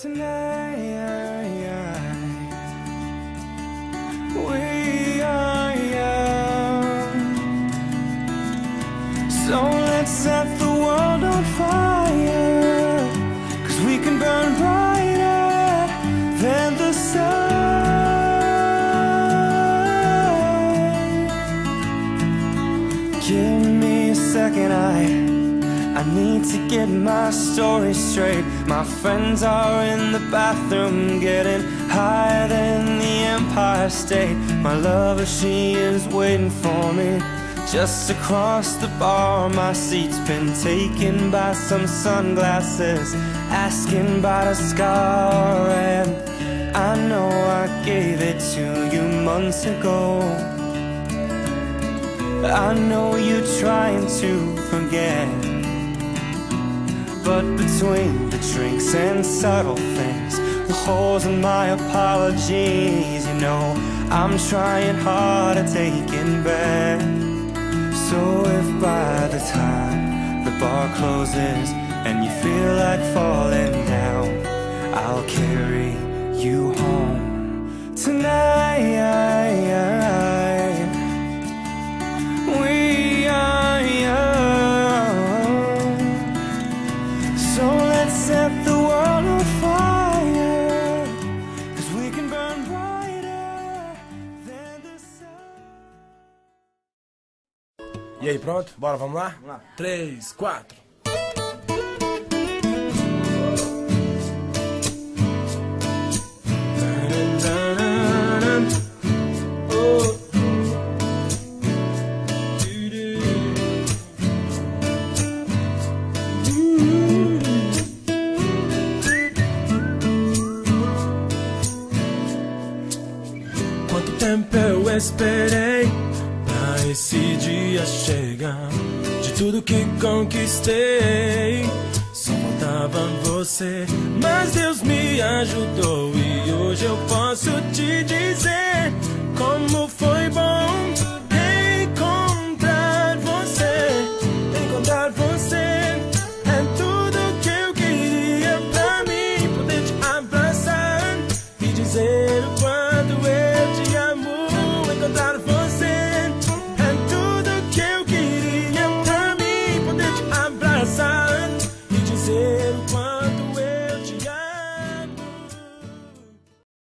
Tonight we are young, so let's set the world on fire, 'cause we can burn brighter than the sun. Give me a second, I need to get my story straight. My friends are in the bathroom getting higher than the Empire State. My lover, she is waiting for me just across the bar. My seat's been taken by some sunglasses, asking about a scar. And I know I gave it to you months ago. I know you're trying to forget, but between the drinks and subtle things, the holes in my apologies, you know I'm trying hard to take it back. So if by the time the bar closes and you feel like falling down, I'll carry you home tonight. We are young, so let's set the world on fire, 'cause we can burn brighter than the sun. E aí, pronto? Bora, vamos lá? 3, 4. Quanto tempo eu esperei pra esse dia chegar? De tudo que conquistei, só faltava você. Mas Deus me ajudou e hoje eu posso te dizer como foi bom